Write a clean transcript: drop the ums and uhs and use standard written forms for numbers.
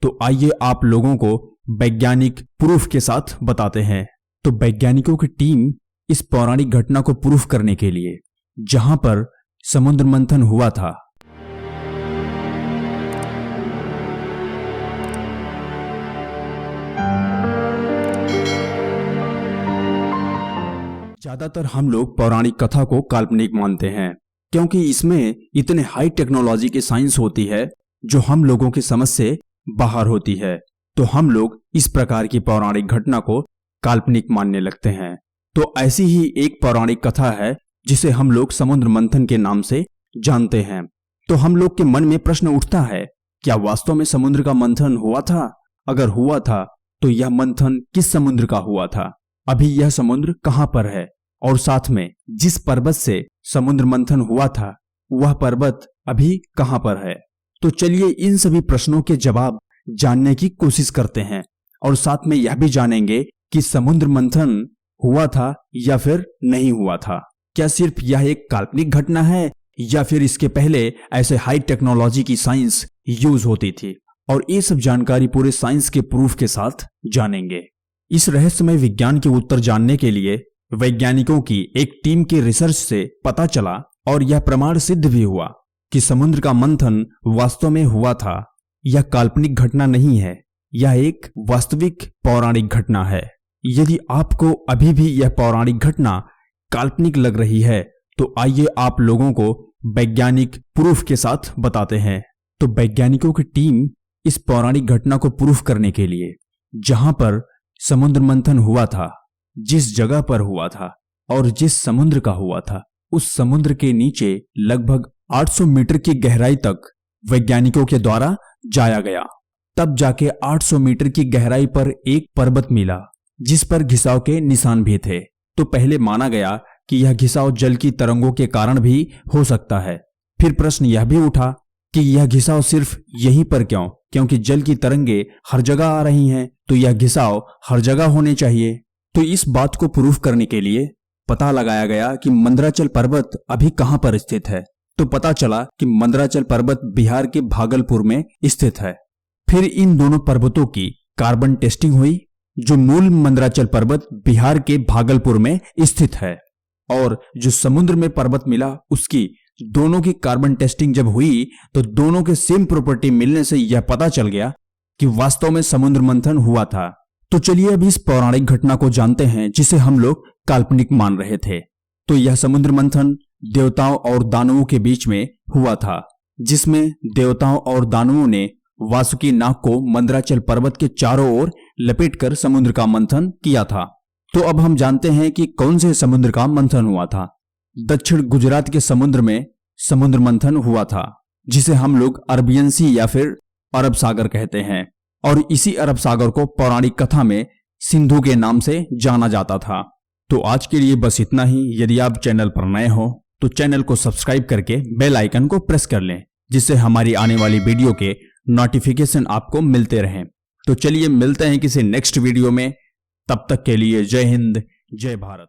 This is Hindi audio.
तो आइए आप लोगों को वैज्ञानिक प्रूफ के साथ बताते हैं। तो वैज्ञानिकों की टीम इस पौराणिक घटना को प्रूफ करने के लिए जहां पर समुद्र मंथन हुआ था, ज्यादातर हम लोग पौराणिक कथा को काल्पनिक मानते हैं क्योंकि इसमें इतने हाई टेक्नोलॉजी की साइंस होती है जो हम लोगों की समझ से बाहर होती है। तो हम लोग इस प्रकार की पौराणिक घटना को काल्पनिक मानने लगते हैं। तो ऐसी ही एक पौराणिक कथा है जिसे हम लोग समुद्र मंथन के नाम से जानते हैं। तो हम लोग के मन में प्रश्न उठता है, क्या वास्तव में समुद्र का मंथन हुआ था? अगर हुआ था तो यह मंथन किस समुद्र का हुआ था? अभी यह समुद्र कहां पर है? और साथ में जिस पर्वत से समुद्र मंथन हुआ था वह पर्वत अभी कहां पर है? तो चलिए इन सभी प्रश्नों के जवाब जानने की कोशिश करते हैं और साथ में यह भी जानेंगे कि समुद्र मंथन हुआ था या फिर नहीं हुआ था। क्या सिर्फ यह एक काल्पनिक घटना है या फिर इसके पहले ऐसे हाई टेक्नोलॉजी की साइंस यूज होती थी? और ये सब जानकारी पूरे साइंस के प्रूफ के साथ जानेंगे। इस रहस्यमय विज्ञान के उत्तर जानने के लिए वैज्ञानिकों की एक टीम के रिसर्च से पता चला और यह प्रमाण सिद्ध भी हुआ कि समुद्र का मंथन वास्तव में हुआ था। यह काल्पनिक घटना नहीं है, यह एक वास्तविक पौराणिक घटना है। यदि आपको अभी भी यह पौराणिक घटना काल्पनिक लग रही है तो आइए आप लोगों को वैज्ञानिक प्रूफ के साथ बताते हैं। तो वैज्ञानिकों की टीम इस पौराणिक घटना को प्रूफ करने के लिए जहां पर समुद्र मंथन हुआ था, जिस जगह पर हुआ था और जिस समुद्र का हुआ था, उस समुद्र के नीचे लगभग 800 मीटर की गहराई तक वैज्ञानिकों के द्वारा जाया गया। तब जाके 800 मीटर की गहराई पर एक पर्वत मिला जिस पर घिसाव के निशान भी थे। तो पहले माना गया कि यह घिसाव जल की तरंगों के कारण भी हो सकता है। फिर प्रश्न यह भी उठा कि यह घिसाव सिर्फ यहीं पर क्यों? क्योंकि जल की तरंगे हर जगह आ रही हैं, तो यह घिसाव हर जगह होने चाहिए। तो इस बात को प्रूफ करने के लिए पता लगाया गया कि मंदराचल पर्वत अभी कहां पर स्थित है। तो पता चला कि मंदराचल पर्वत बिहार के भागलपुर में स्थित है। फिर इन दोनों पर्वतों की कार्बन टेस्टिंग हुई। जो मूल मंदराचल पर्वत बिहार के भागलपुर में स्थित है और जो समुद्र में पर्वत मिला उसकी दोनों की कार्बन टेस्टिंग जब हुई तो दोनों के सेम प्रॉपर्टी मिलने से यह पता चल गया कि वास्तव में समुद्र मंथन हुआ था। तो चलिए अभी इस पौराणिक घटना को जानते हैं जिसे हम लोग काल्पनिक मान रहे थे। तो यह समुद्र मंथन देवताओं और दानवों के बीच में हुआ था, जिसमें देवताओं और दानवों ने वासुकी नाग को मंदराचल पर्वत के चारों ओर लपेटकर समुद्र का मंथन किया था। तो अब हम जानते हैं कि कौन से समुद्र का मंथन हुआ था। दक्षिण गुजरात के समुद्र में समुद्र मंथन हुआ था, जिसे हम लोग अरबियन सी या फिर अरब सागर कहते हैं। और इसी अरब सागर को पौराणिक कथा में सिंधु के नाम से जाना जाता था। तो आज के लिए बस इतना ही। यदि आप चैनल पर नए हो तो चैनल को सब्सक्राइब करके बेल आइकन को प्रेस कर लें, जिससे हमारी आने वाली वीडियो के नोटिफिकेशन आपको मिलते रहें। तो चलिए मिलते हैं किसी नेक्स्ट वीडियो में। तब तक के लिए जय हिंद, जय भारत।